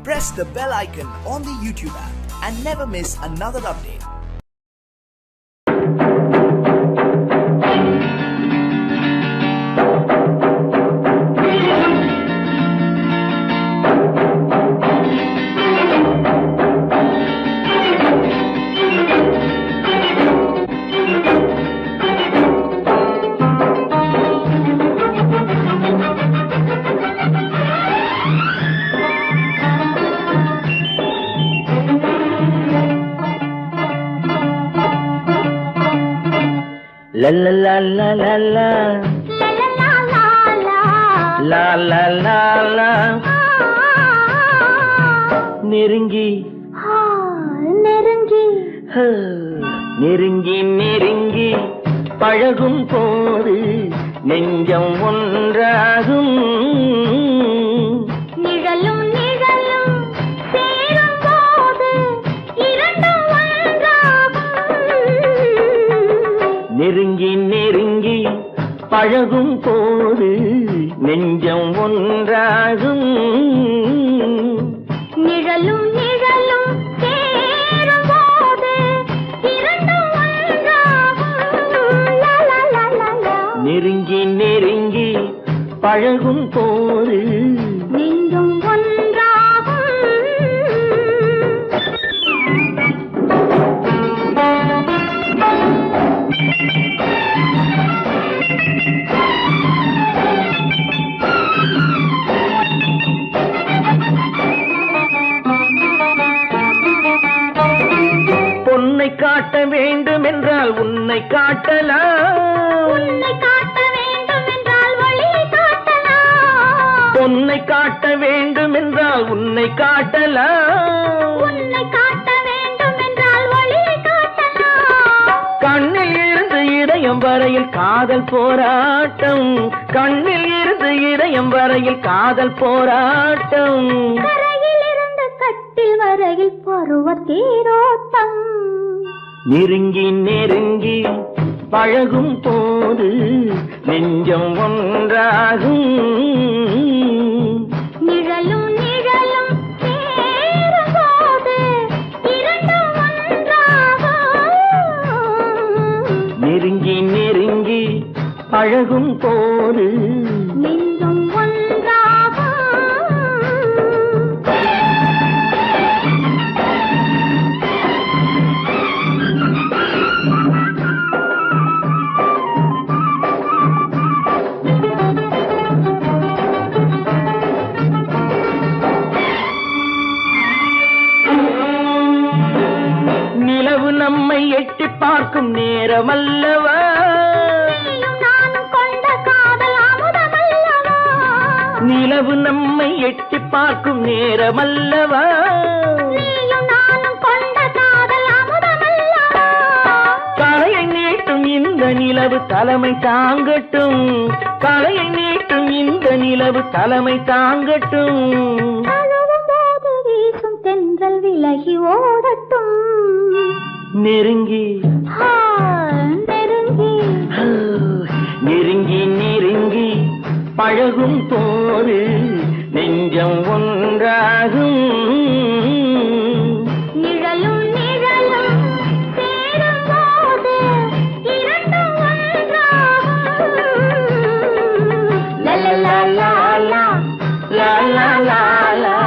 press the bell icon on the YouTube app and never miss another update. La la la la la la la la la la நெருங்கி நெருங்கி நெருங்கி நெருங்கி பழகும் போது நெஞ்சம் ஒன்றாகும் நிழலும் நிழலும் சேரும் போது இரண்டும் ஒன்றாகும் நெருங்கி நெருங்கி பழகும் போது நெஞ்சம் ஒன்றாகும் நிழலும் நிழலும் சேரும் போது இரண்டும் ஒன்றாகும் லா லா லா லா லா நெருங்கி நெருங்கி பழகும் போது நெஞ்சும் ஒன்றாகும் பொன்னை காட்ட வேண்டும் என்றால் உன்னை காட்டலாம் உன்னை காட்ட வேண்டும் என்றால் வழியை காட்டலாம் பொன்னை காட்ட வேண்டும் என்றால் உன்னை காட்டலாம் உன்னை காட்ட வேண்டும் என்றால் வழியை காட்டலாம் கண்ணில் இருந்து இதயம் வரையில் காதல் போராட்டம் கண்ணில் இருந்து இதயம் வரையில் காதல் போராட்டம் கரையில் இருந்து கட்டில் வரையில் பருவ தேரோட்டம் நெருங்கி நெருங்கி பழகும் போது நெஞ்சம் ஒன்றாகும் நிழலும் நிழலும் சேரும் போது இரண்டும் ஒன்றாகும் நெருங்கி நெருங்கி பழகும் போது நெஞ்சும் ஒன்றாகும் நிலவு நம்மை எட்டி பார்க்கும் நேரம் அல்லவா நீயும் நானும் கொண்ட காதல் அமுதமல்லவா நிலவு நம்மை எட்டி பார்க்கும் நேரம் அல்லவா நீயும் நானும் கொண்ட காதல் அமுதமல்லவா கலையை நீட்டும் இந்த நிலவு தலைமை தாங்கட்டும் கலையை நீட்டும் இந்த நிலவு தலைமை தாங்கட்டும் தழுவும் போது வீசும் தென்றல் விலகி ஓடட்டும் நெருங்கி நெருங்கி நெருங்கி நெருங்கி பழகும் போது நெஞ்சம் ஒன்றாகும் நிழலும் நிழலும் சேரும் போது இரண்டும் ஒன்றாகும் லா லா லா லா லா லா லா லா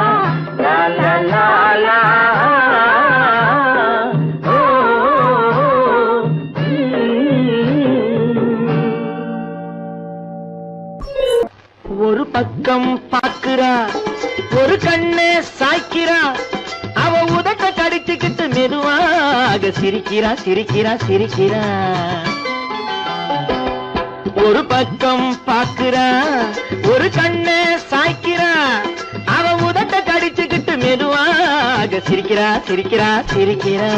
லா லா லா லா ஓ, ஒரு பக்கம் பாக்குறா ஒரு கண்ணே சாய்க்கிறா அவ உதட்ட கடிச்சுக்கிட்டு மெதுவாக சிரிக்கிறா சிரிக்கிறா சிரிக்கிறா ஒரு பக்கம் பாக்குறா ஒரு கண்ணே சாய்க்கிறா அவ உதட்ட கடிச்சுக்கிட்டு மெதுவாக சிரிக்கிறா சிரிக்கிறா சிரிக்கிறா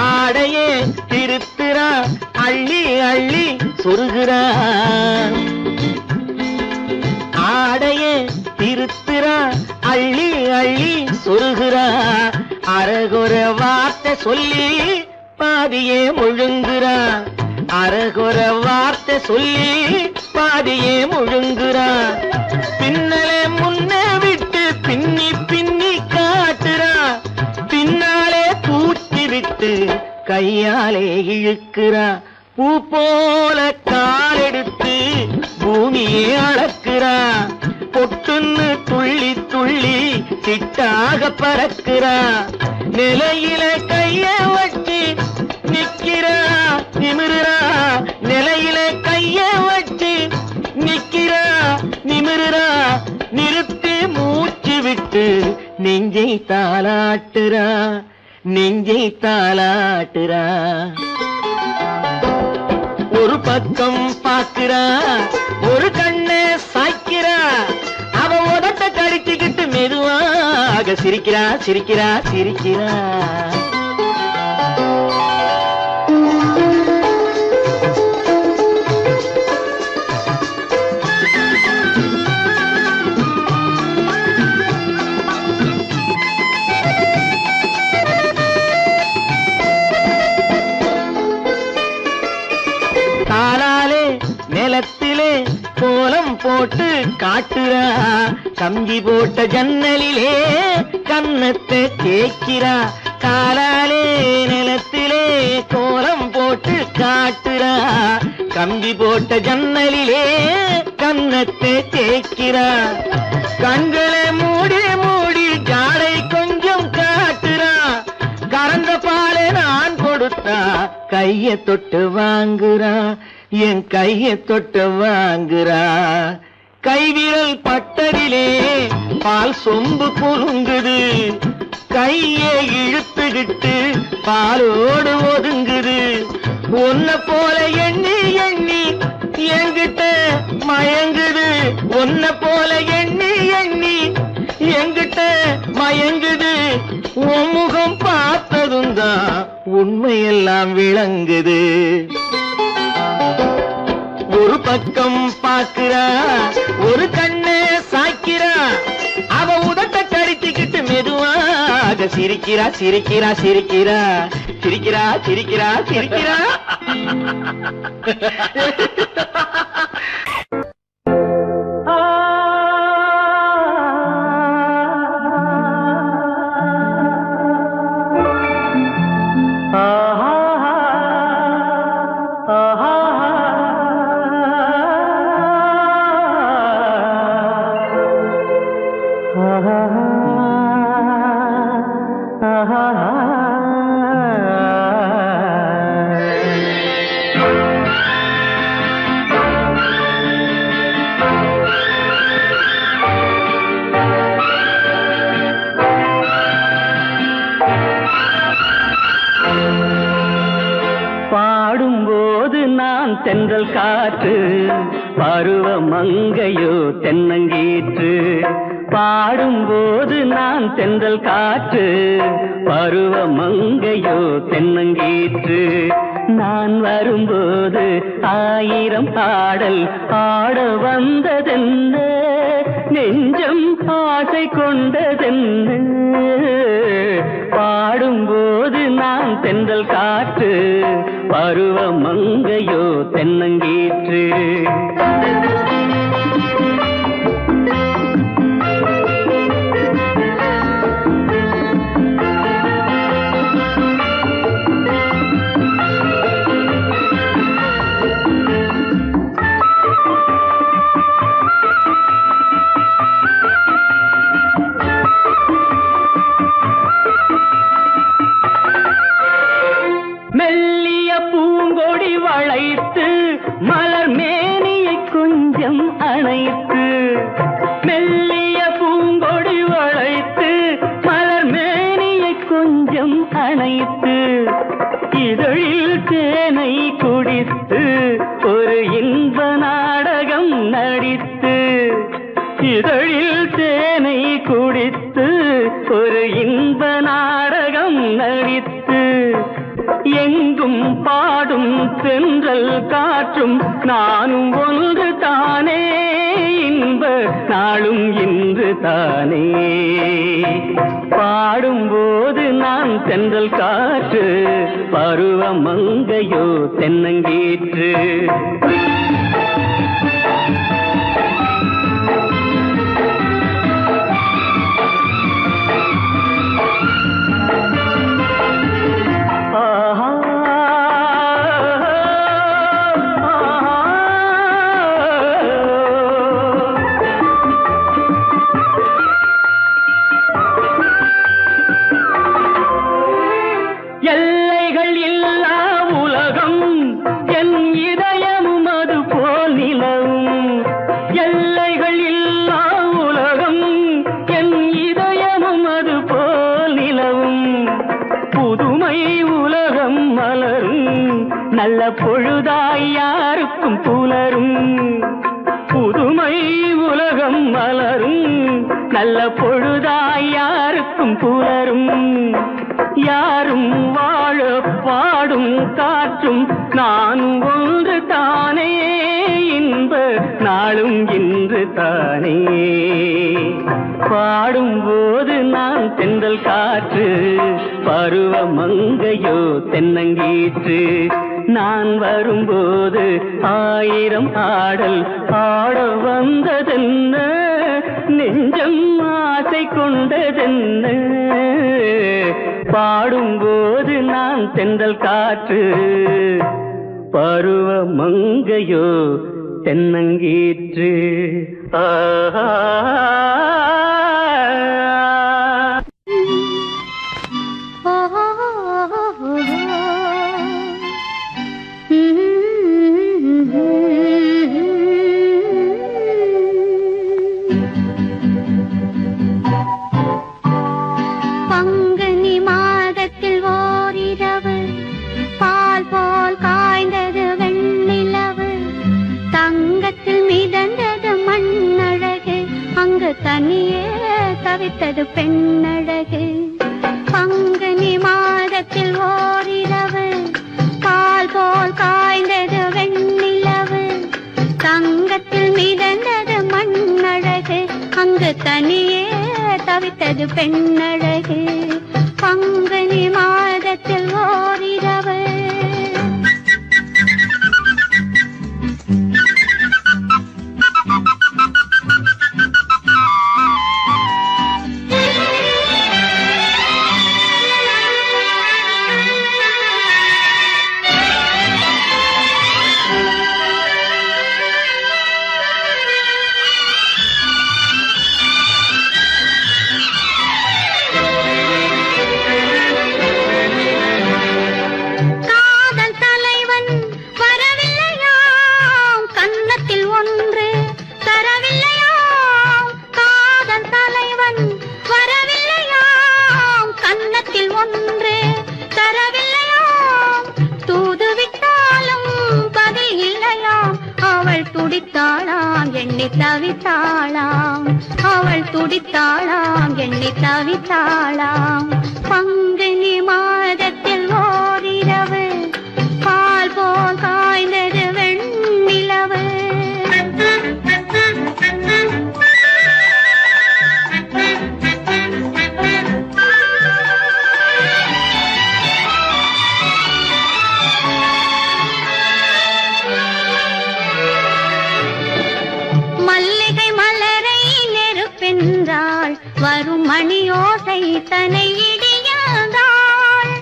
ஆடையே திருத்துறா அள்ளி அள்ளி சொருகிறா ஆடையே திருத்துறா அள்ளி அள்ளி சொருகிறா, அரகுற வார்த்தை சொல்லி பாதியே முழுங்குறா, அரகுற வார்த்தை சொல்லி பாதியே முழுங்குறா, பின்னலே முன்னே விட்டு பின்னி பின்னி காட்டுறா, பின்னாலே தூக்கி விட்டு கையாலே இழுக்கிறா, பூ போல காலெடுத்து பூமியே அளக்கிறா, பொட்டுன்னு துள்ளி துள்ளி சிட்டாக பறக்கிறா, நிலையில கைய வச்சு நிக்கிறா நிமிருறா, நிலையில கைய வச்சு நிக்கிறா நிமிருறா, நிறுத்தி மூச்சு விட்டு நெஞ்சை தாலாட்டுறா, நெஞ்சை தாலாட்டுறா. ஒரு பக்கம் பாக்குறா, ஒரு கண்ணு சாய்க்கிறா, அவ உதட்ட கடிச்சுக்கிட்டு மெதுவாக சிரிக்கிறா சிரிக்கிறா சிரிக்கிறா. காலாலே நிலத்திலே கோலம் போட்டு காட்டுறா, கம்பி போட்ட ஜன்னலிலே கன்னத்தை தேய்க்கிறா, காலாலே நிலத்திலே கோலம் போட்டு காட்டுறா, கம்பி போட்ட ஜன்னலிலே கன்னத்தை தேய்க்கிறா, கண்களை மூடி மூடி ஜாடை கொஞ்சம் காட்டுறா, கறந்த பாலை நான் கொடுத்தா கைய தொட்டு வாங்குறா, என் கைய தொட்டு வாங்குறா, கைவிரல் பட்டதிலே பால் சொம்பு குலுங்குது, கையை இழுத்துக்கிட்டு பாலோடு ஒதுங்குது, ஒன்ன போல எண்ணி எண்ணி என்கிட்ட மயங்குது, ஒன்ன போல எண்ணி எண்ணி என்கிட்ட மயங்குது, உன் முகம் பார்த்ததும் தான் உண்மையெல்லாம் விளங்குது. ஒரு பக்கம் பாக்குறா, ஒரு கண்ணு சாய்க்கிறா, அவ உதட்ட கடிச்சுக்கிட்டு மெதுவாக சிரிக்கிறா சிரிக்கிறா சிரிக்கிறா சிரிக்கிறா சிரிக்கிறா சிரிக்கிறா. பாடும்போது நான் தென்றல் காற்று, பருவ மங்கையோ தென்னங்கீற்று, பாடும்போது நான் தென்றல் காற்று, பருவ மங்கையோ தென்னங்கீற்று, நான் வரும்போது ஆயிரம் பாடல் ஆட வந்ததென்ன, நெஞ்சம் ஆசை கொண்டதென்ன, பாடும்போது நான் தென்றல் காற்று, பருவ மங்கையோ தென்னங்கீற்று. மெல்லிய பூங்கொடி வளைத்து மலர் மேனியை கொஞ்சம் அணைத்து, மெல்லிய பூங்கொடி வளைத்து மலர் மேனியை கொஞ்சம் அணைத்து, இதழில் தேனை குடித்து ஒரு இன்ப நாடகம் நடித்து, இதழில் தேனை குடித்து ஒரு இன்ப நாடகம் நடித்து, எங்கும் பாடும் தென்றல் காற்றும் நானும் ஒன்று தானே, இன்ப நாளும் இன்று தானே. தென்றல் காற்று பருவ மங்கையோ தென்னங்கீற்று. எல்லைகள் இல்லா உலகம் என் இதயமும் அது போல் நிலவும். எல்லைகள் இல்லா உலகம் என் இதயமும் அது போல் நிலவும். புதுமை உலகம் மலரும் நல்ல பொழுதாய் யாருக்கும் புலரும். புதுமை உலகம் மலரும் நல்ல பொழுதாய் யாருக்கும் புலரும். யாரும் வாழ பாடும் காற்றும் நானும் ஒன்று தானே, இன்ப நாளும் இன்று தானே. பாடும்போது நான் தென்றல் காற்று பருவ மங்கையோ தென்னங்கீற்று. நான் வரும்போது ஆயிரம் ஆடல் ஆட வந்ததென்ன, நெஞ்சம் ஆசை கொண்டதென்ன. பாடும்போது நான் தென்றல் காற்று பருவ மங்கையோ தென்னங்கீற்று. ஆஹா தனியே தவித்தது பெண்ணழகு. பங்குனி மாதத்தில் ஓரிரவு பால் போல் காய்ந்தது வெண்ணிலவு. தங்கத்தில் மிதந்தது மண்ணழகு, அங்கு தனியே தவித்தது பெண்ணழகு. பங்குனி மாதத்தில் ஓரிரவு. தவித்தாளாம் அவள் துடித்தாளாம் எண்ணி தவித்தாளாம். பங்குனி மாதத்தில் ஓரிரவு பால் போல் காய்ந்தது வெண்ணிலவு. மல்லிகை மலரை நெருப்பென்றாள் வரும் மணியோசை தனை இடியாதாள்.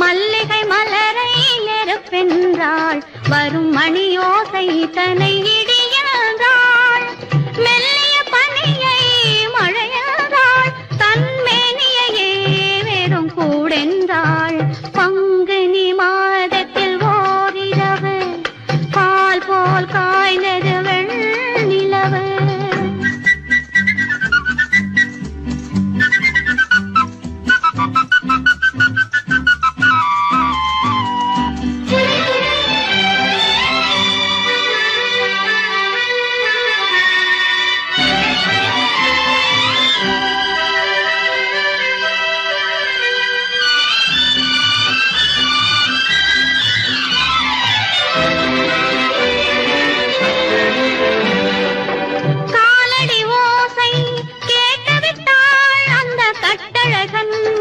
மல்லிகை மலரை நெருப்பென்றாள் வரும் மணியோசை தனை இடியாதாள். மெல்லிய பனியை மழையாதாள் தன்மேனியையே வெறும் கூடென்றாள். பங்குனி மாதத்தில் ஓரிரவு பால் போல் காய்ந்தது வெண்ணிலவு.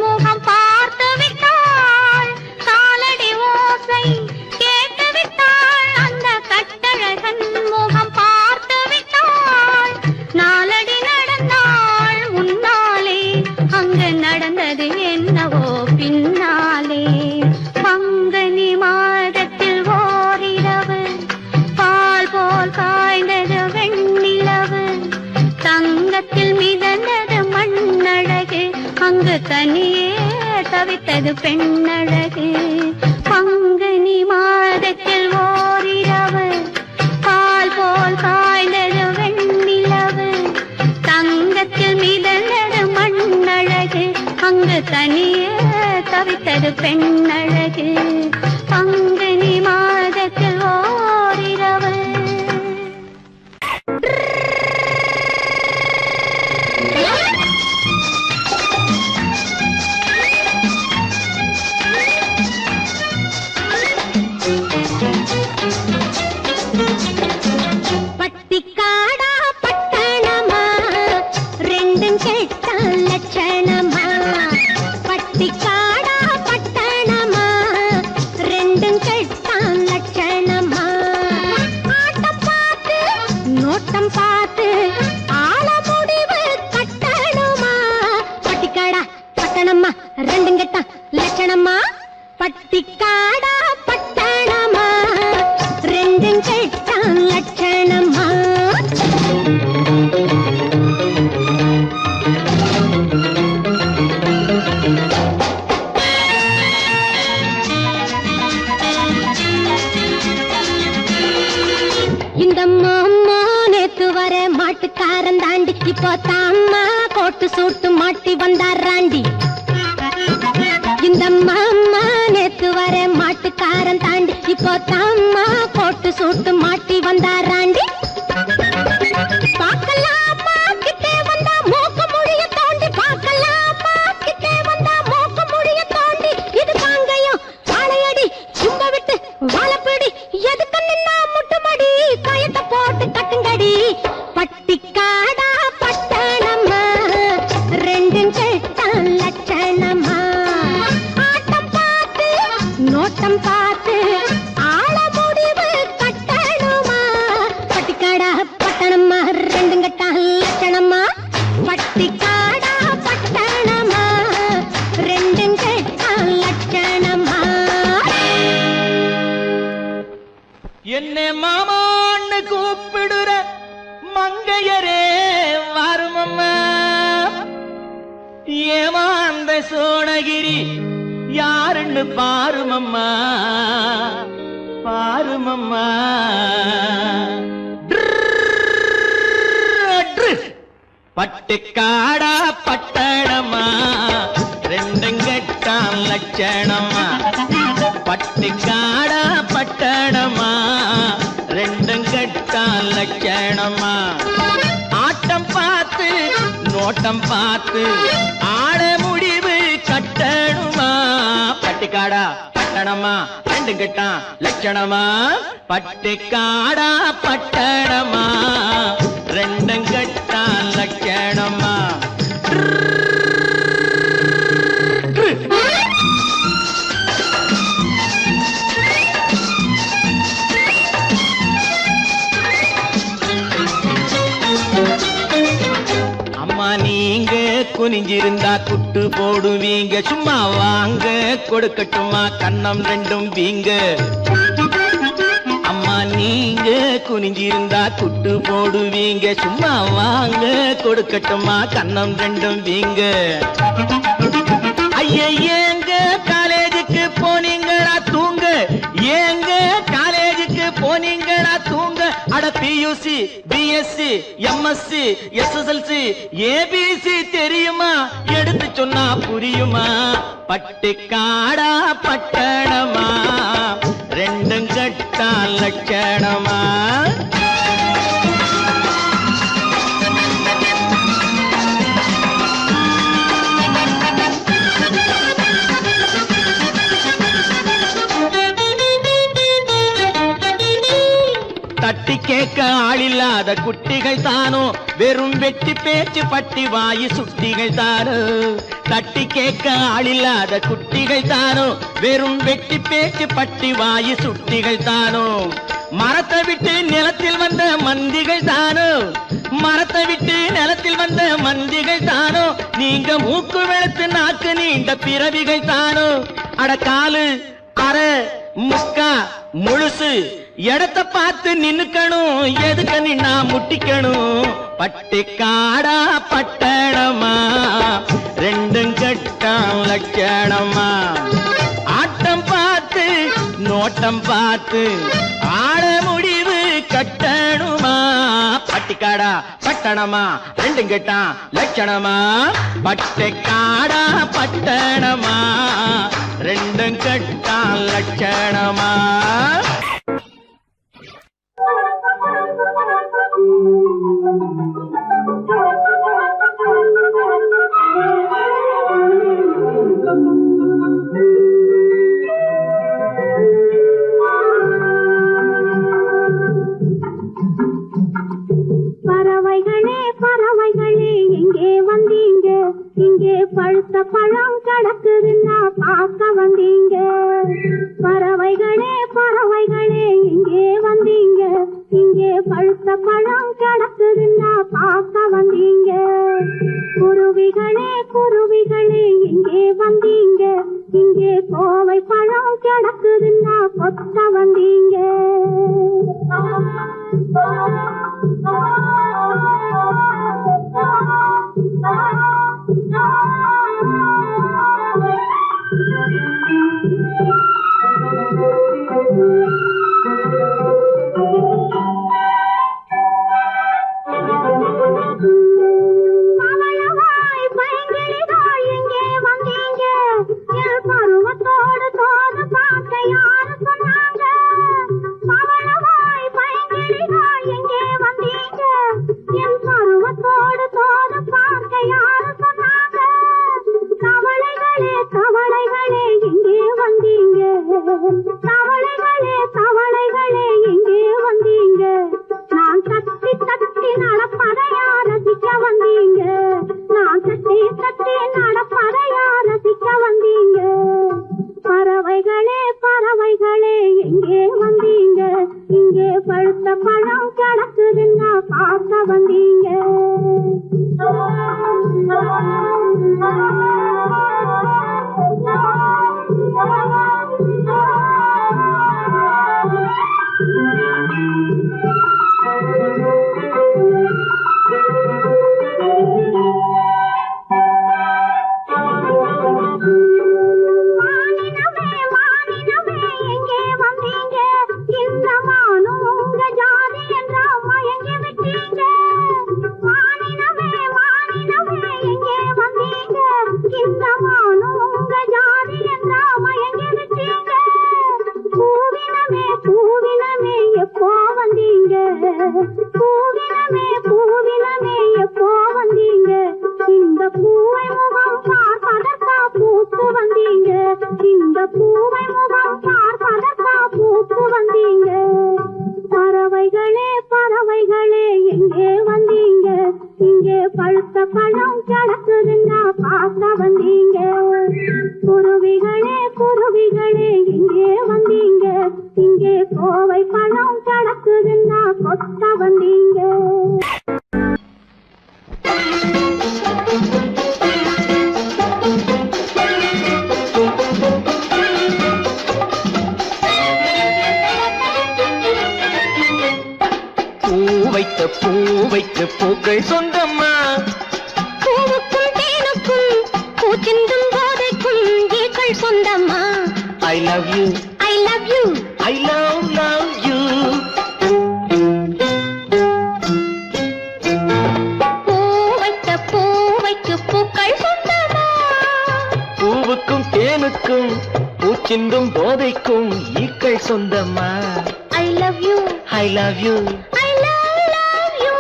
முகம் பார்த்து விட்டாள். நடந்தது என்னவோ பின்னாலே. பங்குனி மாதத்தில் ஓரிரவு பால் போல் காய்ந்தது வெண்ணிலவு. தங்கத்தில் மிதந்தது மண்ணழகு, அங்கு தனியே தவித்தது பெண்ணழகு. பங்குனி மாதத்தில் ஓரிரவு பால் போல் காய்ந்தது வெண்ணிலவு. தங்கத்தில் மிதந்தது மண்ணழகு, அங்கு தனியே தவித்தது பெண்ணழகு. பங்குனி மாதத்தில் ஓரிரவு. பட்டிக்காடா பட்டணமா ரெண்டும் கெட்ட லட்சணமா. பட்டிக்காடா பட்டணமா ரெண்டும் கெட்ட லட்சணமா. ஆட்டம் பார்த்து நோட்டம் பார்த்து ஆள முடிவு கட்டணுமா. பட்டிக்காடா பட்டணமா ரெண்டும் கெட்ட லட்சணமா. பட்டிக்காடா பட்டணமா ரெண்டும் கெட்ட லட்சணமா. இந்த மாமா நேத்து வர மாட்டுக்காரன் தாண்டி, இப்போ தாமா கோட்டு சூட்டு மாட்டி வந்தாராண்டி. இந்த மாமா நேத்து வர மாட்டுக்காரன் தாண்டி, இப்போ தாமா கோட்டு சூட்டு மாட்டி வந்தாராண்டி. பார்க்கலாமா கிட்டே வந்தா மூக்க முடிய தோண்டி, பார்க்கலாமா கிட்டே வந்தா மூக்க முடிய தோண்டி. இது காங்கையும் வாழையடி சும்ப விட்டு வாழப்பிடி, எதுக்கு நின்னா முட்டுமடி கயத்தை போட்டு கட்டுங்கடி. பட்டிக்காடா பட்டணமா ரெண்டும் கெட்ட லட்சணமா. ஆட்டம் பார்த்து நோட்டம் பார்த்து ஆள முடிவு கட்டணுமா. பட்டிக்காடா பட்டணமா ரெண்டும் கெட்ட லட்சணமா. பட்டிக்காடா பட்டணமா ரெண்டும் கெட்ட லட்சணமா. என்னை மாமான்னு கூப்பிடுற மங்கையரே வருமம்மா. ஏமாந்த சோழகிரி யாருன்னு பாருமம்மா பாருமம்மா. பட்டுக்காடா பட்டணமா ரெண்டும் கெட்ட லட்சணமா. பட்டுக்காடா பட்டணமா ரெண்டும் கெட்ட லட்சணமா. ஆட்டம் பார்த்து நோட்டம் பார்த்து ஆட முடிவு கட்டணுமா. பட்டிக்காடா பட்டணமா ரெண்டும் கெட்ட லட்சணமா. பட்டிக்காடா பட்டணமா ரெண்டும் கெட்ட லட்சணமா. அம்மா நீங்க குனிஞ்சிருந்தா குட்டு போடுவீங்க, சும்மா வாங்க கொடுக்கட்டுமா கண்ணம் ரெண்டும் வீங்க. அம்மா நீங்க குனிஞ்சிருந்தா குட்டு போடுவீங்க, சும்மா வாங்க கொடுக்கட்டுமா கண்ணம் ரெண்டும் வீங்க. ஐயா ஏங்க காலேஜுக்கு போனீங்களா தூங்க, ஏங்க காலேஜுக்கு போனீங்களா தூங்க. அட PUC BSc MSc SSLC ABC தெரியுமா, எடுத்து சொன்னா புரியுமா. பட்டிக்காடா பட்டணமா ரெண்டும் கெட்ட லட்சணமா. தட்டி கேட்க ஆளில்லாத குட்டிகள் தானோ, வெறும் வெட்டி பேச்சு பட்டி வாயு சுட்டிகள் தானோ. தட்டி கேட்க ஆளில்லாத குட்டிகள் தானோ, வெறும் வெட்டி பேச்சு பட்டி வாயு சுட்டிகள் தானோ. மரத்தை விட்டு நிலத்தில் வந்த மந்திகள் தானோ, மரத்தை விட்டு நிலத்தில் வந்த மந்திகள் தானோ, நீங்க மூக்கு வெளுத்து நாக்கு நீண்ட பிறவிகள் தானோ. அட காலு அரை முக்கா முழுசு இடத்தை பார்த்து நின்னுக்கணும், எதுக்கு நின்னா முட்டிக்கணும். பட்டிக்காடா பட்டணமா ரெண்டும் கட்டம் லட்சணமா, ஆட்டம் பார்த்து நோட்டம் பார்த்து ஆட முடிவு கட்டணுமா. பட்டிக்காடா பட்டணமா ரெண்டும் கெட்டான் லட்சணமா, பட்டிக்காடா பட்டணமா ரெண்டும் கெட்டான் லட்சணமா. பறவைகளே பறவைகளே எங்கே வந்தீங்க, இங்கே பழுத்த பழம் கிடக்குதுன்னா பார்க்க வந்தீங்க. பறவைகளே பறவைகளே எங்கே வந்தீங்க, இங்கே பழுத்த பழம் கிடக்குதுன்னா பார்க்க வந்தீங்க. குருவிகளே குருவிகளே எங்கே வந்தீங்க, இங்கே கோவை பழம் கிடக்குதுன்னா கொத்த வந்தீங்க. பவளவாய் பைங்கிளிதாய் எங்கே வந்தீங்க, என் பருவத்தோடு தோது பார்க்க யாரு சொன்னாங்க. பவளவாய் பைங்கிளிதாய் எங்கே வந்தீங்க, என் பருவத்தோடு தோது பார்க்க யாரு சொன்னாங்க. தவளைகளே தவளைகளே எங்கே வந்தீங்க, தவளைகளே தவளைகளே எங்கே வந்தீங்க. நான் தட்டி தட்டி நடப்பதையா ரசிக்க வந்தீங்க, நான் தட்டி தட்டி நடப்பதையா ரசிக்க வந்தீங்க. பறவைகளே பறவைகளே எங்கே வந்தீங்க, இங்கே பழுத்த பழம் கிடக்குதுன்னா பார்க்க வந்தீங்க. மானினமே மானினமே எங்கே வந்தீங்க, இந்த மானும் உங்க ஜாதி என்றா மயங்கி விட்டீங்க. மானினமே மானினமே எங்கே வந்தீங்க, இந்த மானும் உங்க ஜாதி என்றா மயங்கி விட்டீங்க. பூவினமே பூவினமே எப்போ வந்தீங்க, பூவினமே பூவினமே எப்போ வந்தீங்க. இந்த பூவை முகம் பார்ப்பதற்கா பூத்து வந்தீங்க, இந்த பூவை முகம் பார்ப்பதற்கா பூத்து வந்தீங்க. பறவைகளே பறவைகளே எங்கே வந்தீங்க, இங்கே பழுத்த பழம் கிடக்குதுன்னா பார்க்க வந்தீங்க. குருவிகளே குருவிகளே எங்கே வந்தீங்க, இங்கே கோவை பழம் கிடக்குதுன்னா கொத்த வந்தீங்க. பூவைக்கு பூக்கள் சொந்தம்மா, பூவுக்கும் தேனுக்கும் பூச்சிந்தும் போதைக்கும் ஈக்கள் சொந்தம்மா. I love you, I love you, I love you. பூவைக்கு பூக்கள் சொந்தம்மா. பூவுக்கும் தேனுக்கும் பூச்சிந்தும் போதைக்கும் ஈக்கள் சொந்தம்மா. I love you, I love you. I love you.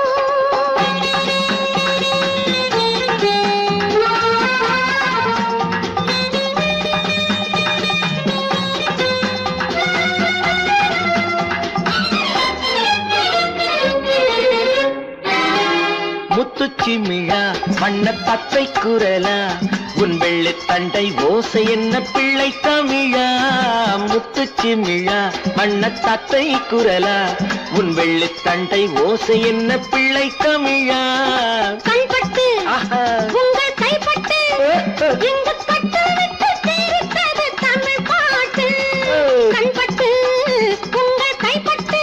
முத்துச்சிமிழா வண்ண வண்ண பச்சை குரலா உன் வெள்ளை தண்டை ஓசை என்ன பிள்ளை தமிழா முத்துச்சிமிழா வண்ண தத்தை குரலா உன் வெள்ளை தண்டை ஓசை என்ன பிள்ளை தமிழா கண்பட்டு உங்கள் கைப்பட்டு இங்கு கட்டு விட்டு தீர்த்தது தமிழ் பாட்டு கண்பட்டு உங்கள் கைப்பட்டு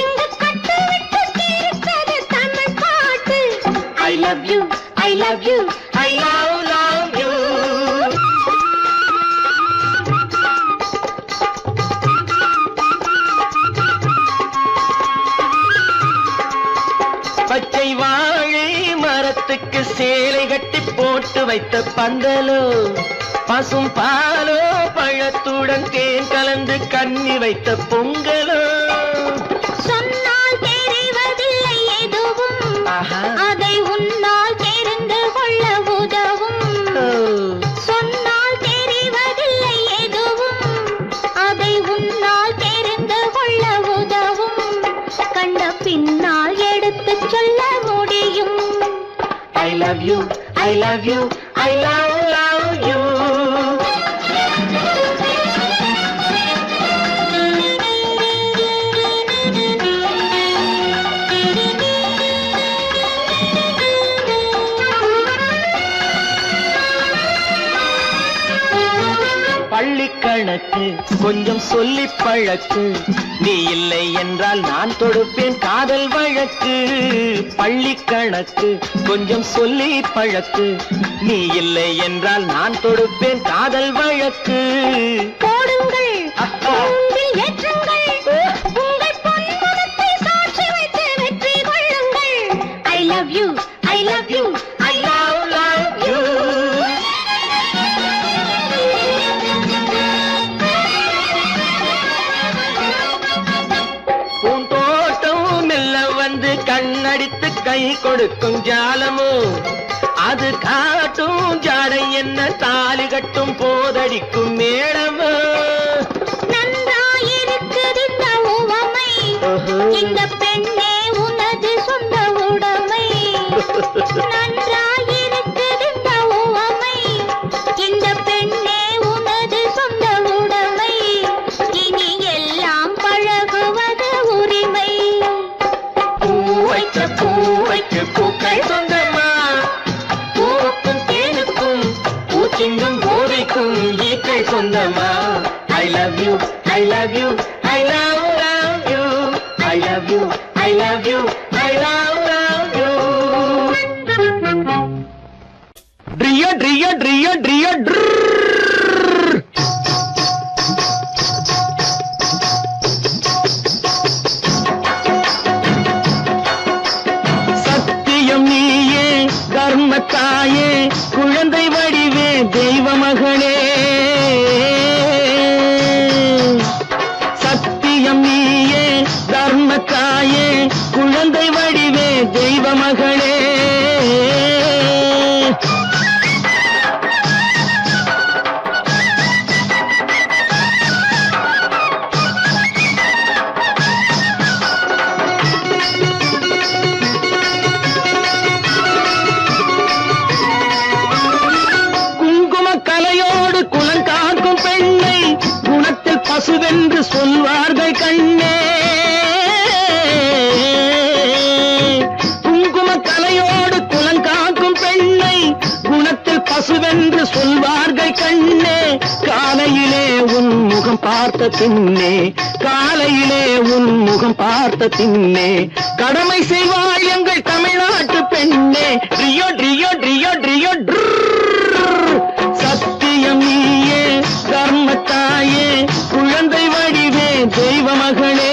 இங்கு கட்டு விட்டு தீர்த்தது தமிழ் பாட்டு I love you I love you I love you பச்சை வாழை மரத்துக்கு சேலை கட்டி போட்டு வைத்த பந்தலோ பசும் பாலோ பழத்துடன் தேன் கலந்து கண்ணி வைத்த பொங்கலோ சொன்னால் தெரிவதில்லை எதுவும் அதை உன்னால் தெரிந்து கொள்ள உதவும் சொன்னால் தெரிவதில்லை எதுவும் அதை உன்னால் தெரிந்து கொள்ள உதவும் கண்ட பின்னால் எடுத்து சொல்ல முடியும் I love you I love you I love you பள்ளி கணக்கு கொஞ்சம் சொல்லி பழக்கு நீ இல்லை என்றால் நான் தொடுப்பேன் காதல் வழக்கு பள்ளி கணக்கு கொஞ்சம் சொல்லி பழக்கு நீ இல்லை என்றால் நான் தொடுப்பேன் காதல் வழக்கு போடுங்கள் கூண்டில் ஏற்றுங்கள் உங்கள் பொன்முகத்தை சாட்சி வைத்து வெற்றி கொள்ளுங்கள் I love you I love you I love you பூந்தோட்டம் மெல்ல வந்து கண்ணடித்து கை கொடுக்கும் ஜாலமோ அது காட்டும் ஜாடை என்ன தாலி கட்டும் போதடிக்கும் மேடமோ நன்றாயிருக்குது இந்த உவமை இந்த பெண்ணே உனது சொந்த உடைமை நன்றாயிருக்குது இந்த உவமை இந்த பெண்ணே உனது சொந்த உடைமை இனி எல்லாம் பழகுவது உரிமை பூவைக்கு பூக்கள் சொந்தமா பூவுக்கும் தேனுக்கும் பூச்சிங்கும் போதைக்கும் ஈக்கள் சொந்தமா I love you I love you I love you I love you I love you I love you Drio drio drio drio சத்தியம் நீயே தர்மத்தாயே குழந்தை வடிவே தெய்வ மகளே சத்தியம் நீயே தர்மத்தாயே குழந்தை வடிவே தெய்வ மகளே கலையோடு குலங்காக்கும் பெண்ணை குணத்தில் பசுவென்று சொல்வார்கள் கண்ணே குங்கும கலையோடு குலங்காக்கும் பெண்ணை குணத்தில் பசுவென்று சொல்வார்கள் கண்ணே காலையிலே உன் முகம் பார்த்த பின்னே காலையிலே உன் முகம் பார்த்த பின்னே கடமை செய்வாள் எங்கள் தமிழ்நாட்டு பெண்ணே ட்ரியோ ட்ரியோ ட்ரியோ ட்ரியோ சத்தியம் நீயே தர்மத்தாயே குழந்தை வடிவே தெய்வ மகளே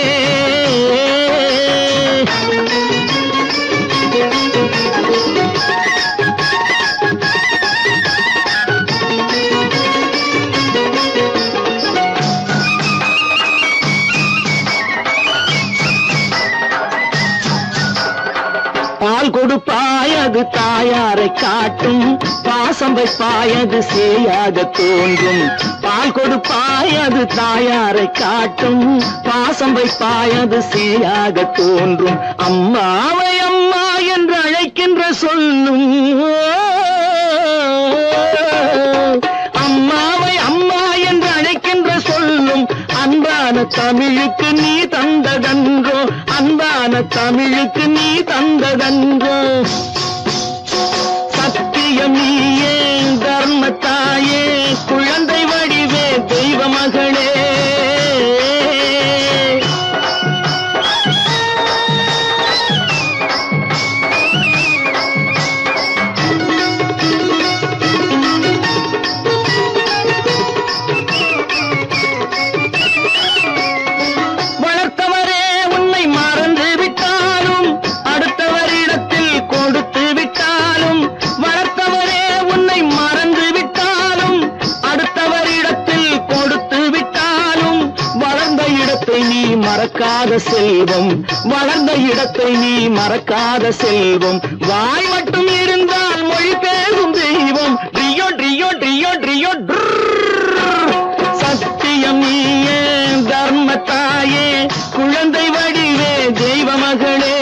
பால் கொடுப்பாய் அது தாயாரை காட்டும் பாசம் வைப்பாய் அது சேயாக தோன்றும் பால் கொடுப்பாய் அது தாயாரை காட்டும் பாசம் வைப்பாய் அது சேயாக தோன்றும் அம்மாவை அம்மா என்று அழைக்க அழைக்கின்ற சொல்லும் அம்மாவை அம்மா என்று அழைக்கின்ற சொல்லும் அன்பான தமிழுக்கு நீ தந்ததன்றோ, அன்பான தமிழுக்கு நீ தந்ததன்றோ. சத்தியம் நீயே தர்மத்தாயே குழந்தை வடிவே தெய்வ மகளே. வளர்த்தவரே உன்னை மறந்து விட்டாலும் அடுத்தவரிடத்தில் கொடுத்து விட்டாலும், வளர்த்தவரே உன்னை மறந்து விட்டாலும் அடுத்தவரிடத்தில் கொடுத்து விட்டாலும், வளர்ந்த இடத்தை நீ மறக்காத செல்வம், வளர்ந்த இடத்தை நீ மறக்காத செல்வம். வாய் மட்டும் இருந்தால் மொழி பேசும் தெய்வம். ட்ரியோ ட்ரியோ ட்ரியோ ட்ரியோ சத்தியம் நீயே தர்மத்தாயே குழந்தை வடிவே தெய்வ மகளே.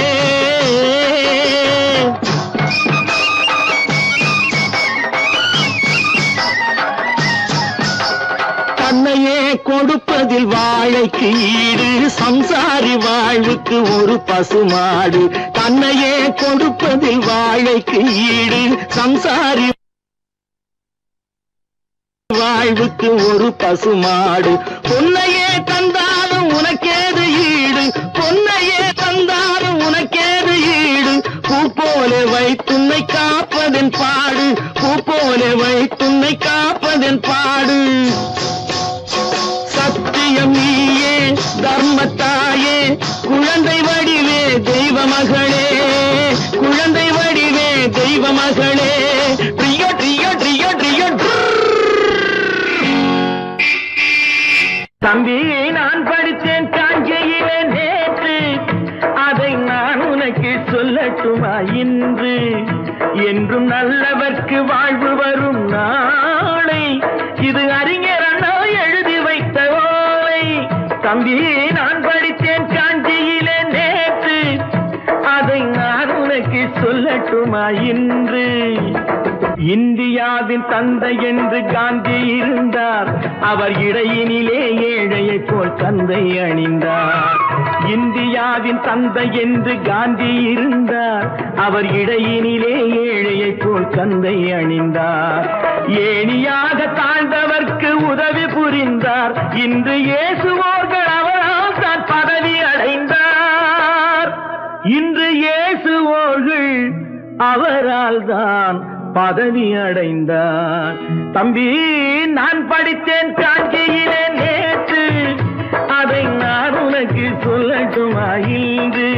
தன்னையே கொடுப்பதில் வாழைக்கு ஈடு, சம்சாரி வாழ்வுக்கு ஒரு பசுமாடு. தன்னையே கொடுப்பதில் வாழைக்கு ஈடு, சம்சாரி வாழ்வுக்கு ஒரு பசுமாடு. பொன்னையே தந்தாலும் உனக்கேது ஈடு, பொன்னையே தந்தாலும் உனக்கேது ஈடு. பூ போல வைத்துன்னை காப்பதன் பாடு, பூ போல வைத்துன்னை காப்பதன் பாடு. சத்தியம் நீயே தர்மத்தாயே குழந்தை வடிவே தெய்வ மகளே, குழந்தை வடிவே தெய்வ மகளே. ட்ரியோ ட்ரியோ ட்ரியோ ட்ரியோ. தம்பி நான் படித்தேன் காஞ்சியிலே நேற்று, அதை நான் உனக்கு சொல்லட்டுமா இன்று? என்றும் நல்லவர்க்கு வாழ்வு வரும் நாளை, இது அறிஞர் அண்ணா எழுதி வைத்த ஓலை. தம்பி நான் படித்தேன் காஞ்சியிலே நேற்று, அதை நான் உனக்கு சொல்லட்டுமா இன்று? இந்தியாவின் தந்தை என்று காந்தி இருந்தார், அவர் இடையினிலே ஏழையை போல் தந்தை அணிந்தார். இந்தியாவின் தந்தை என்று காந்தி இருந்தார், அவர் இடையினிலே ஏழையை போல் தந்தை அணிந்தார். ஏணியாக தாழ்ந்தவர்க்கு உதவி புரிந்தார், இன்று இயேசுவோர்கள் அவரால் தான் பதவி அடைந்தார். இன்று இயேசுவோர்கள் அவரால் தான் பதவி அடைந்தார். தம்பி நான் படித்தேன் காஞ்சியிலே நேற்று, அதை நான் உனக்கு சொல்லட்டுமா இன்று?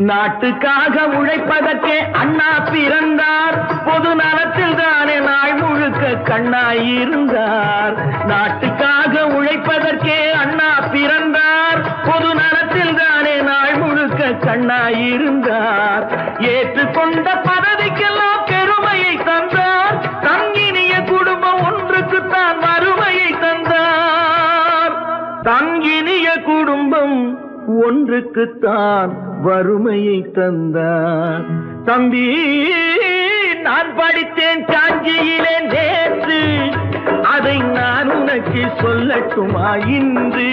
நாட்டுக்காக உழைப்பதற்கே அண்ணா பிறந்தார், பொது நலத்தில் தானே நாள் முழுக்க கண்ணாயிருந்தார். நாட்டுக்காக உழைப்பதற்கே அண்ணா பிறந்தார், பொது நலத்தில் தானே நாள் முழுக்க கண்ணாயிருந்தார். ஏற்றுக்கொண்ட பதவிக்கெல்லாம் பெருமையை தந்தார், தங்கினிய குடும்பம் ஒன்றுக்குத்தான் வறுமையை தந்தார். தங்கினிய குடும்பம் ஒன்றுக்குத்தான் வறுமையை தந்தார். தம்பி நான் படித்தேன் காஞ்சியிலே நேற்று, அதை நான் உனக்கு சொல்லட்டுமா இன்று?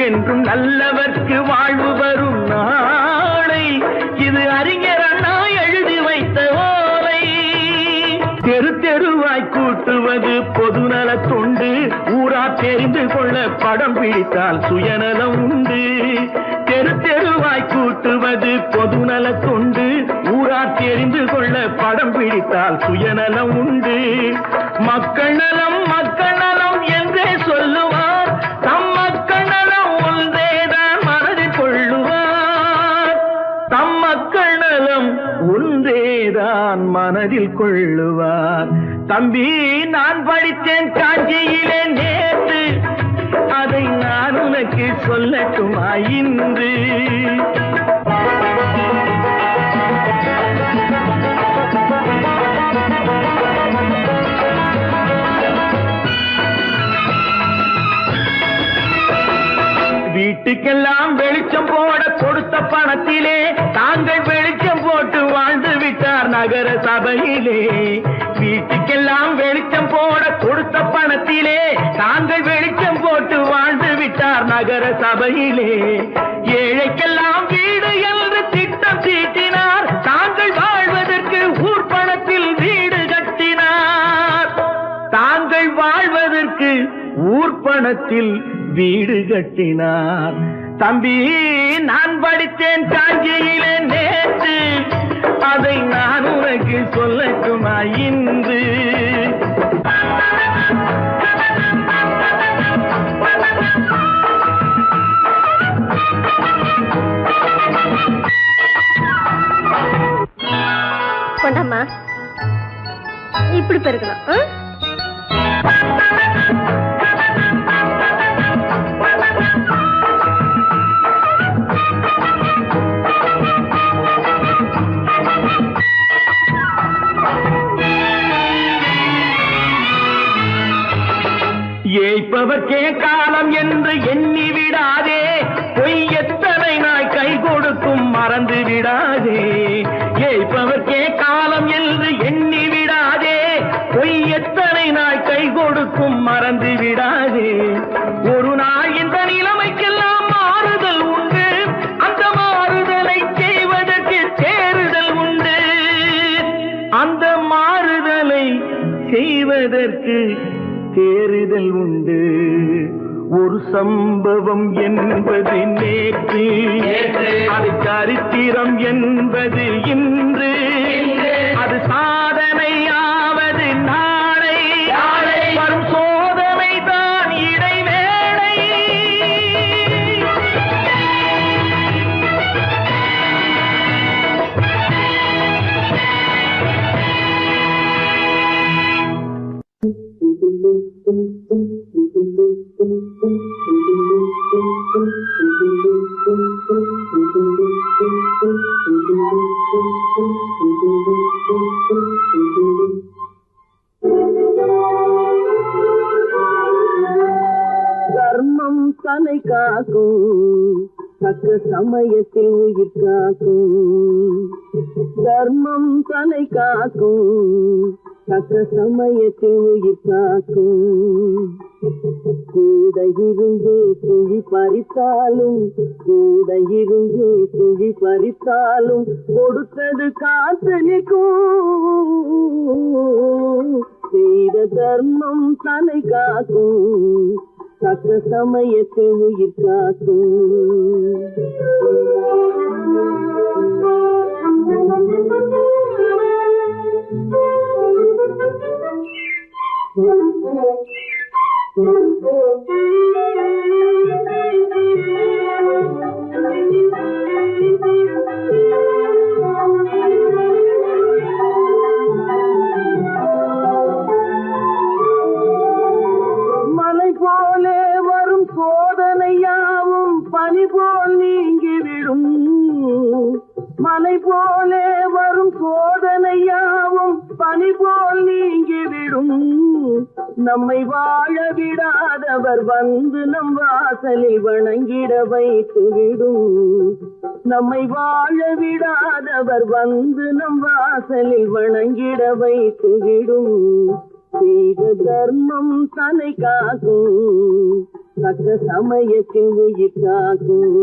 என்றும் நல்லவர்க்கு வாழ்வு வரும் நாளை, இது அறிஞர் அண்ணா எழுதி வைத்த ஓலை. தெரு தெருவாய் கூட்டுவது பொதுநல தொண்டு, ஊரா தெரிந்து கொள்ள படம் பிடித்தால் சுயநலம் உண்டு. தெரு தெருவாய் கூட்டுவது பொதுநல தொண்டு, ஊரா தெரிந்து கொள்ள படம் பிடித்தால் சுயநலம் உண்டு. மக்கள் நலம் மக்கள் நலம் என்றே சொல்லுவார், தம் மக்கள் நலம் ஒன்றேதான் மனதில் கொள்ளுவார். தம் மக்கள் நலம் ஒன்றேதான் மனதில் கொள்ளுவார். தம்பி நான் படித்தேன் காஞ்சியிலே நேற்று, அதை நான் உனக்கு சொல்லட்டுமா இன்று? வீட்டுக்கெல்லாம் வெளிச்சம் போட கொடுத்த பணத்திலே தாங்கள் வெளிச்சம் போட்டு வாழ்ந்து விட்டார் நகர சபையிலே. வீட்டுக்கெல்லாம் வெளிச்சம் போட கொடுத்த பணத்திலே தாங்கள் வெளிச்சம் போட்டு வாழ்ந்து விட்டார் நகர சபையிலே. ஏழைக்கெல்லாம் வீடு என்று திட்டம் தீட்டினார், தாங்கள் வாழ்வதற்கு ஊர் பணத்தில் வீடு கட்டினார். தாங்கள் வாழ்வதற்கு ஊர் பணத்தில் வீடு கட்டினார். தம்பி, நான் படித்தேன் காஞ்சியிலே நேற்று, அதை நான் உனக்கு சொல்லட்டுமா இன்று? கொண்டாமா, இப்படி பெருக்கலாம். ஏய்ப்பவர்க்கே காலம் என்று எண்ணி விடாதே, பொய் எத்தனை நாய் கை கொடுக்கும் மறந்து விடாதே. ஏய்ப்பவர்க்கே காலம் என்று எண்ணி விடாதே, பொய் எத்தனை நாய் கை கொடுக்கும் மறந்து விடாதே. ஒரு நாள் இந்த நிலைமைக்கெல்லாம் மாறுதல் உண்டு, அந்த மாறுதலை செய்வதற்கு தேறுதல் உண்டு. அந்த மாறுதலை செய்வதற்கு தேறுதல் உண்டு. ஒரு சம்பவம் என்பது நேற்று, அது சரித்திரம் என்பது இன்று, அது சாதனையாவது நாளை, வரும் சோதனை தான் இடைவேளை. தர்மம் தலை காக்கும், தக்க சமயத்தில் உயிர் காக்கும். தர்மம் தலை காக்கும், தக்க சமயத்தில் உயிர் காக்கும். கூட இருந்தே குழி பறித்தாலும், கூட இருந்தே குழி பறித்தாலும் கொடுத்தது காத்து நிற்கும். செய்த தர்மம் தலை காக்கும், தக்க சமயத்தில் உயிர் காக்கும். மலை போலே வரும் சோதனையாவும் பனி போல் நீங்கிவிடும். மலை போலே வரும் சோதனையாவும் பனி போல் நீங்கிவிடும். நம்மை வாழ விடாதவர் வந்து நம் வாசலில் வணங்கிட வைத்துவிடும். நம்மை வாழ விடாதவர் வந்து நம் வாசலில் வணங்கிட வைத்துவிடும். செய்த தர்மம் தலை காக்கும், தக்க சமயத்தில் உயிர் காக்கும்.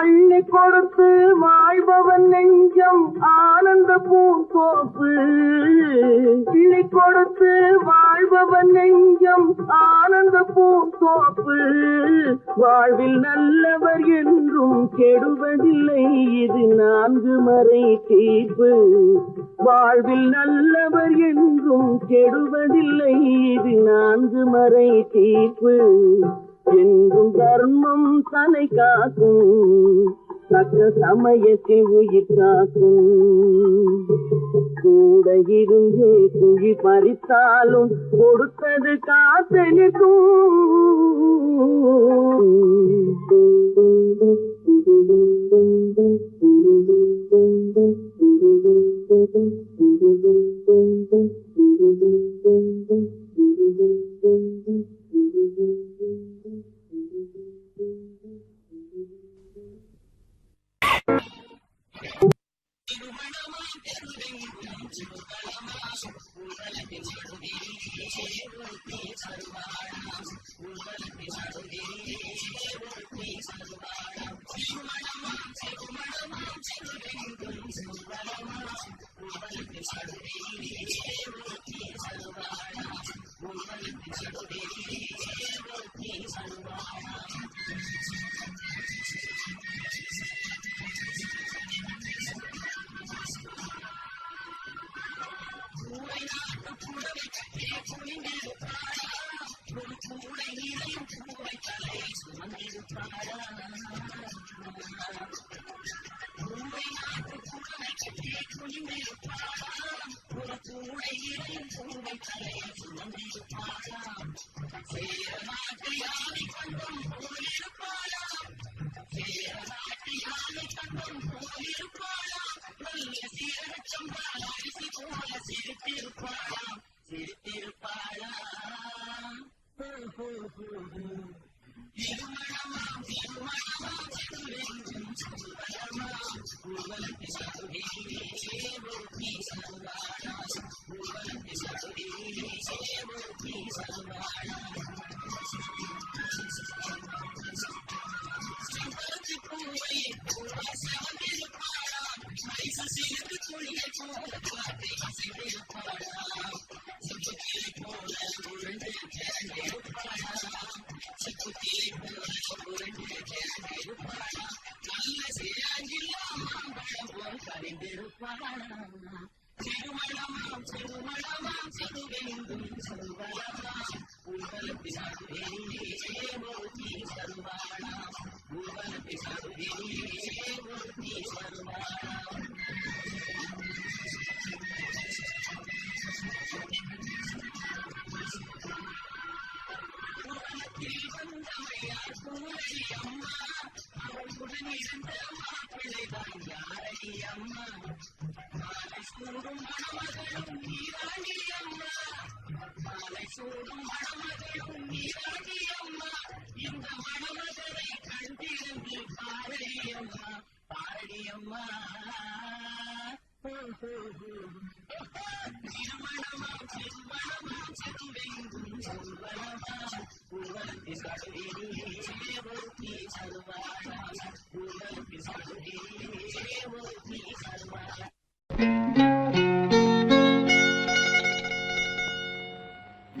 அள்ளி கொடுத்து வாழ்பவன் நெஞ்சம் ஆனந்த பூந்தோப்பு. கிளி கொடுத்து வாழ்பவன் நெஞ்சம் ஆனந்த பூந்தோப்பு. வாழ்வில் நல்லவர் என்றும் கெடுவதில்லை, இது 4 மறை தீர்ப்பு. வாழ்வில் நல்லவர் என்றும் கெடுவதில்லை, இது 4 மறை தீர்ப்பு. என்றும் தர்மம் தலை காக்கும், தக்க சமயத்தில் உயிர் காக்கும் கூட இருந்தே குழி பறித்தாலும் கொடுத்தது காத்து நிற்கும்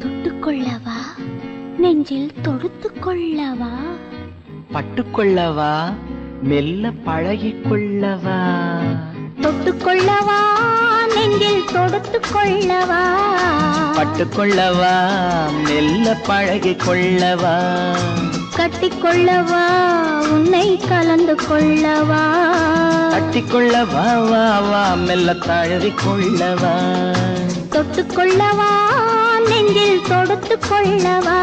தொட்டுக்கொள்ளவா நெஞ்சில் தொடுத்துக் கொள்ளவா பட்டுக்கொள்ளவா மெல்ல பழகிக்கொள்ளவா தொட்டுக்கொள்ளவா நெஞ்சில் தொடுத்துக் கொள்ளவா பட்டுக்கொள்ளவா மெல்ல பழகிக்கொள்ளவா கட்டிக்கொள்ளவா உன்னை கலந்து கொள்ளவா கட்டிக்கொள்ளவா வா வா மெல்ல தழுவிக்கொள்ளவா தொட்டுக்கொள்ளவா நெஞ்சில் தொடுத்துக் கொள்ளவா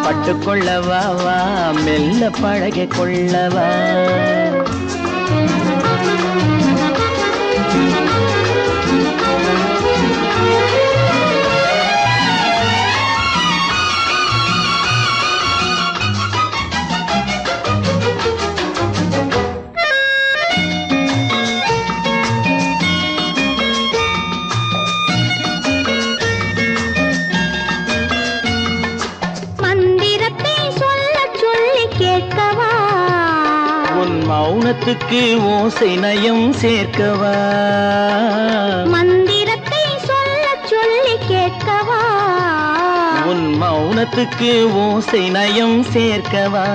பட்டுக்கொள்ளவா வா மெல்ல பழகிக்கொள்ளவா மௌனத்துக்கு ஓசை நயம் சேர்க்கவா மந்திரத்தை சொல்ல சொல்லி கேட்கவா உன் மௌனத்துக்கு ஓசை நயம் சேர்க்கவா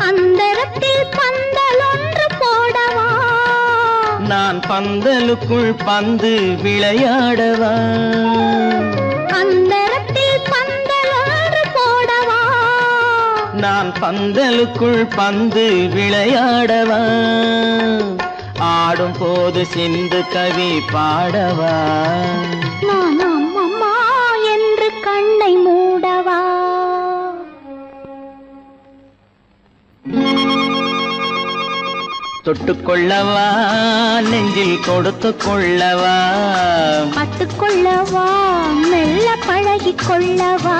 அந்தரத்தில் பந்தல் ஒன்று போடவா நான் பந்தலுக்குள் பந்து விளையாடவா அந்தரத்தில் பந்தல் ஒன்று போடவா நான் நான் பந்தலுக்குள் பந்து விளையாடவா ஆடும் போது சிந்து கவி பாடவா நான் அம்மம்மா என்று கண்ணை மூடவா தொட்டுக்கொள்ளவா நெஞ்சில் கொடுத்து கொள்ளவா பட்டுக்கொள்ளவா மெல்ல பழகிக் கொள்ளவா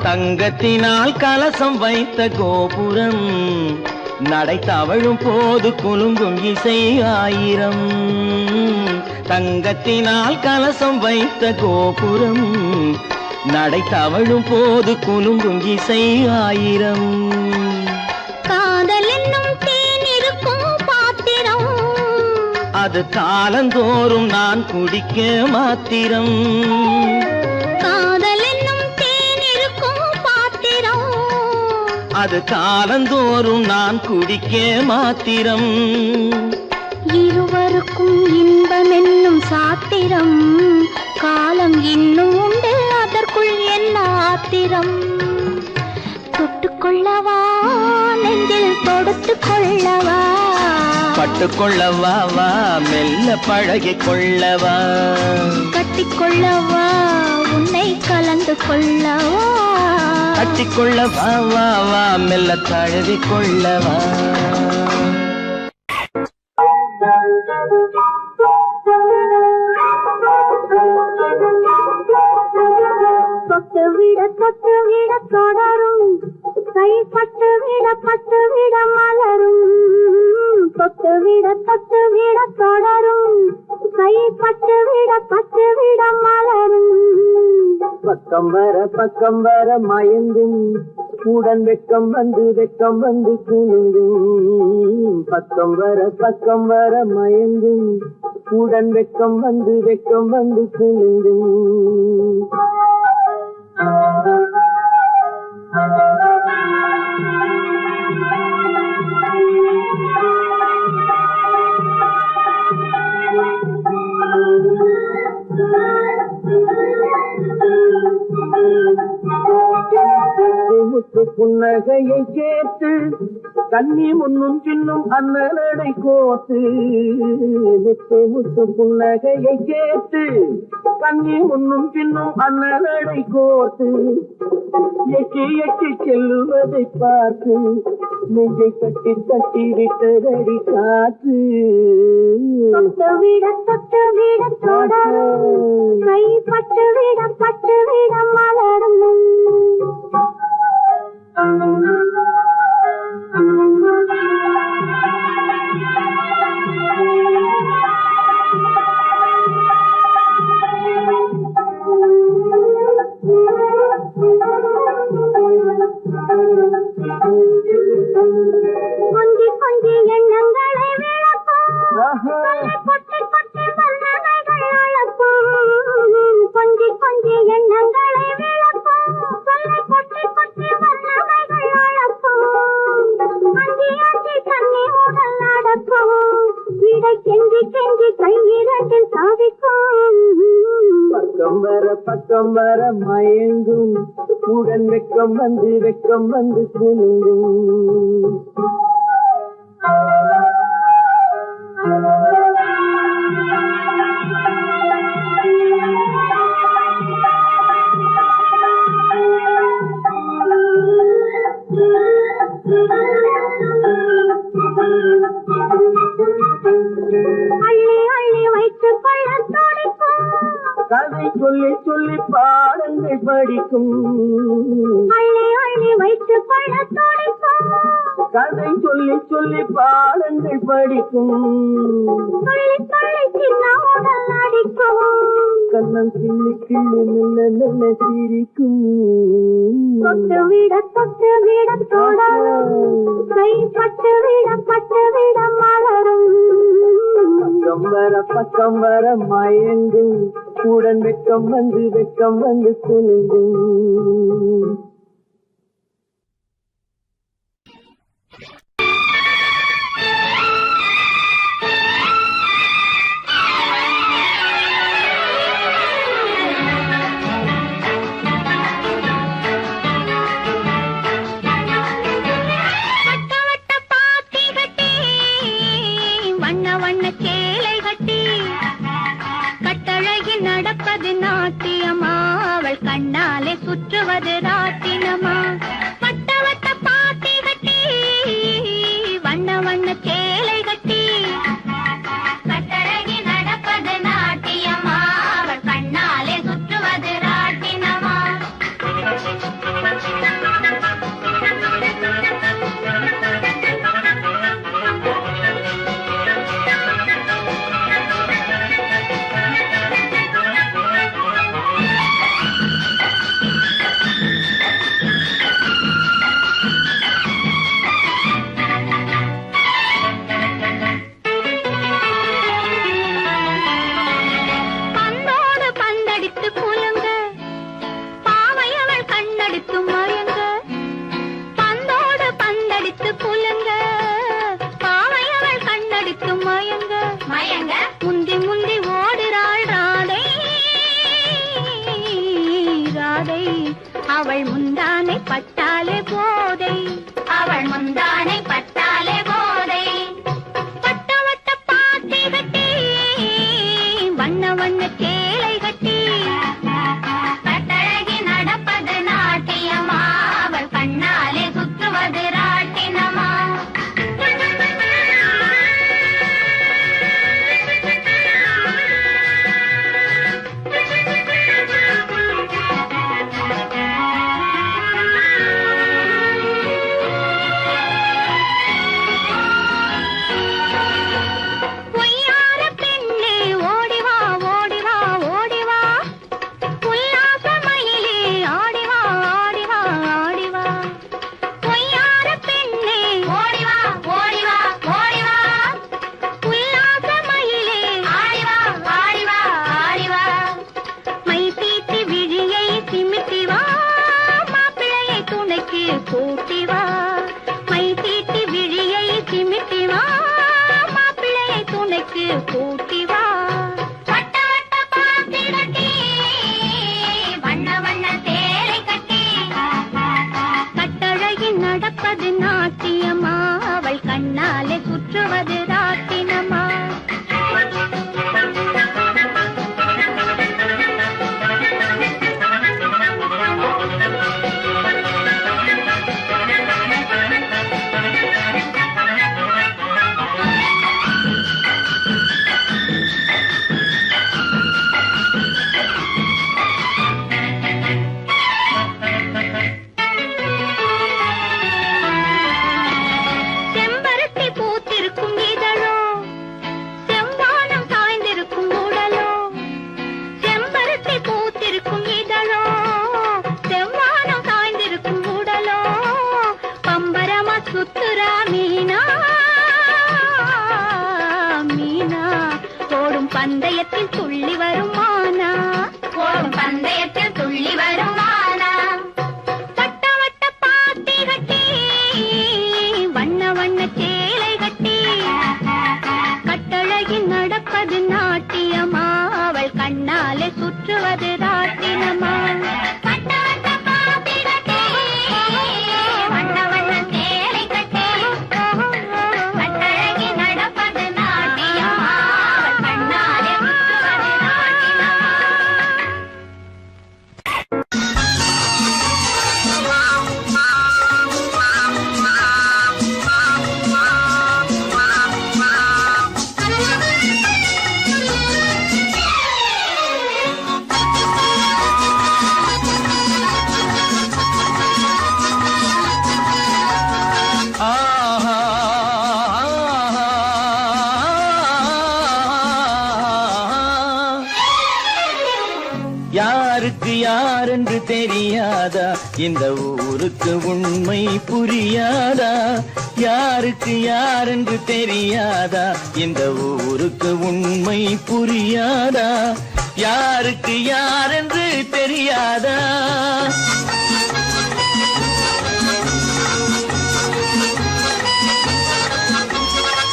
தங்கத்தினால் கலசம் வைத்த கோபுரம் நடை தவழும் போது குலுங்கும் இசை ஆயிரம் தங்கத்தினால் கலசம் வைத்த கோபுரம் நடை தவழும் போது குலுங்கும் இசை ஆயிரம் காதல் என்னும் தேன் இருக்கும் பாத்திரம் அது காலந்தோறும் நான் குடிக்க மாத்திரம் அது காலந்தோறும் நான் குடிக்க மாத்திரம் இருவருக்கும் இன்பம் என்னும் சாத்திரம் காலம் இன்னும் உண்டு அதற்குள் என்ன ஆத்திரம் தொட்டுக்கொள்ளவா நெஞ்சில் தொடுத்து கொள்ளவா பட்டுக்கொள்ளவா வா மெல்ல பழகிக் கொள்ளவா கட்டிக்கொள்ளவா உன்னை கலந்து கொள்ளவா கட்டிக்கொள்ளவா வா வா மெல்ல தழுவிக் கொள்ளவா தொட்டு விட தொடரும் கைப்பட்டு விட மலரும் தொட்டு விட தொடரும் கைப்பட்டு விட மலரும் பக்கம் வர மயங்கும் உடன் வெக்கம் வந்து குலுங்கும் பக்கம் வர மயங்கும் உடன் வெக்கம் வந்து குலுங்கும் முத்து புன்னகையை சேர்த்து கண்ணி முன்னும் பின்னும் அண்ணனடை கோத்து முத்து புன்னகையை சேர்த்து கண்ணி முன்னும் பின்னும் அண்ணனடை கோத்து எட்டி செல்லுவதை பார்த்து நெஞ்சை கட்டி விட்டதடி காத்து தொட்டு விட தொடரும் கைப்பட்டு விட மலரும் கொஞ்சி எண்ணங்களை விளக்கும் கொட்டி வல்லமைகள் அளக்கும் கொஞ்சி எண்ணங்களை விளக்கும் கொட்டி வல்லமைகள் அளக்கும் அஞ்சி தண்ணி உடல் நடக்கும் இடை கெஞ்சி கையிரண்டில் சாதிக்கும் பக்கம் வர மயங்கும் உடன் வெக்கம் வந்து குலுங்கும் அள்ளி வைத்துக் கொள்ள துடிக்கும் கதை சொல்லி பாடங்கள் படிக்கும் அள்ளி வைத்துக் கொள்ள துடிக்கும் கதை சொல்லி பாடங்கள் படிக்கும் துள்ளி சின்ன உடல் அடிக்கும் கண்ண மனம் கிள்ளி கிள்ளி மெல்ல மெல்ல சிரிக்கும். தொட்டு விட தொடரும் கைப்பட்டு விட மலரும். பக்கம் வர மயங்கும் உடன் வெக்கம் வந்து குலுங்கும். நடப்பது நாட்டியமா அவள் கண்ணாலே சுற்றுவது ராட்டினமா. வட்ட வட்ட பாத்தி கட்டி வண்ண வண்ண சேலை கட்டி கட்டழகி நடப்பது நாட்டியமா அவள் கண்ணாலே சுற்றுவது ராட்டினமா. அவள் முந்தானை பட்டாலே போதை, அவள் முந்தானை பட்டாலே போதை. வட்ட வட்ட பாத்தி கட்டி வண்ண வண்ண சேலை கட்டி கட்டழகி நடப்பது நாட்டியமா அவள் கண்ணாலே சுற்றுவது ராட்டினமா. நடப்பது நாட்டியமா அவள் கண்ணாலே சுற்றுவது ராட்டினமா. பந்தயத்தில் துள்ளி வருமானா, ஓடும் பந்தயத்தில் துள்ளி வருமானா. வட்ட வட்ட பாத்தி கட்டி வண்ண வண்ண சேலை கட்டி கட்டழகி நடப்பது நாட்டியமா அவள் கண்ணாலே சுற்றுவது ராட்டினமா. வட்ட வட்ட பாத்தி கட்டி வண்ண வண்ண சேலை கட்டி கட்டழகி நடப்பது நாட்டியமா அவள் கண்ணாலே சுற்றுவது ராட்டினமா. யாருக்கு யார் என்று தெரியாதா இந்த ஊருக்கு உண்மை புரியாதா யாருக்கு யார் என்று தெரியாதா இந்த ஊருக்கு உண்மை புரியாதா யாருக்கு யார் என்று தெரியாதா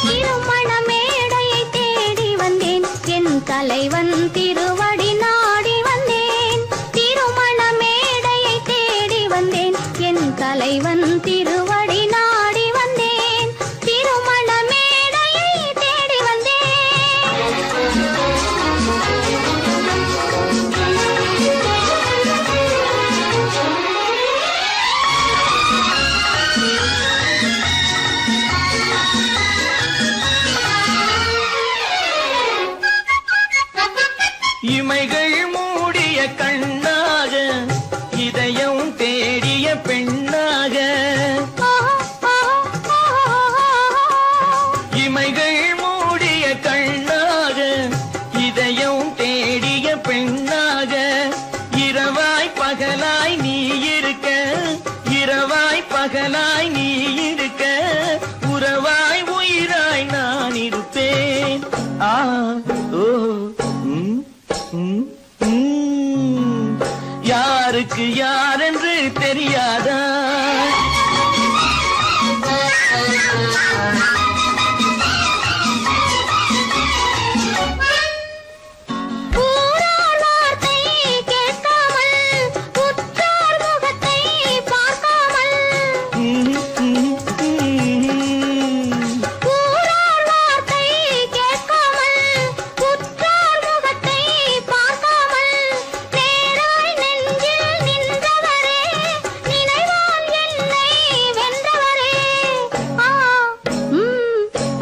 திருமண மேடையை தேடி வந்தேன் என் தலைவன் திருவடி நாடி வந்தேன் திருமண மேடையை தேடி வந்தேன் என் தலைவன் திருவடி நாடி வந்தேன் திருமண மேடையை தேடி இமைகள் மூடிய கண்ணாக இதயம் தேடிய பெண்ணாக இமைகள் மூடிய கண்ணாக இதயம் தேடிய பெண்ணாக இரவாய் பகலாய் நீ இருக்க இரவாய் பகலாய் நீ இருக்க உறவாய் உயிராய் நான் இருப்பேன் ஆ ஓ யாருக்கு யார் என்று தெரியாதா ஊரார் வார்த்தை கேட்காமல் உற்றார் முகத்தை பார்க்காமல் ஊரார் வார்த்தை கேட்காமல் உற்றார் முகத்தை பார்க்காமல் நேராய் நெஞ்சில் நின்றவரே நினைவால் என்னை வென்றவரே ஆ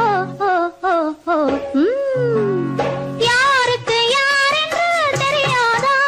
ஓ ஓ ஓ ஓ யாருக்கு யார் என்று தெரியாதா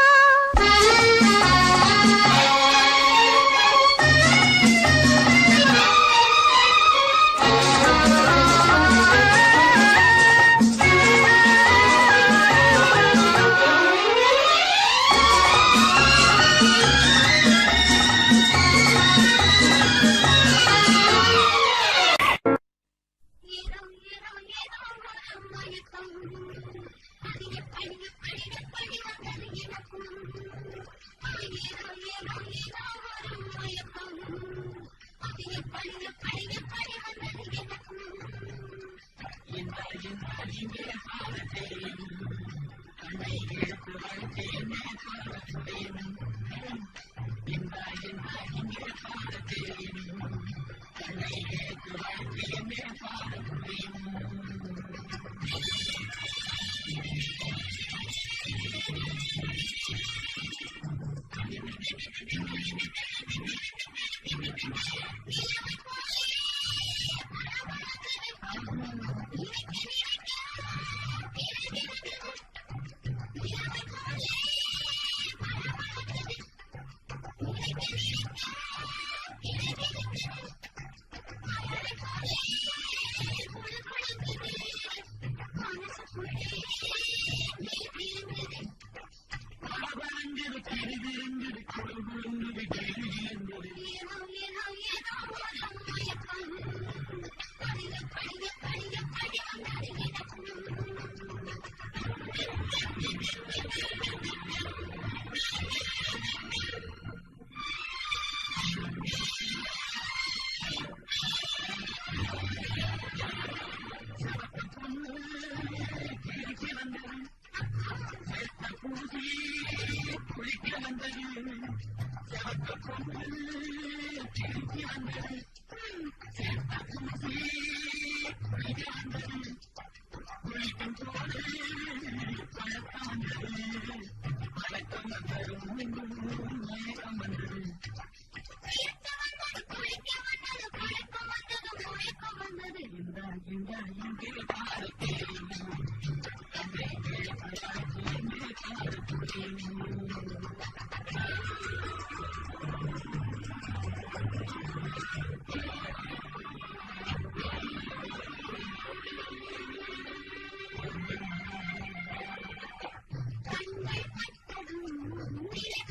கண்கள் பட்டதும்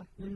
இந்த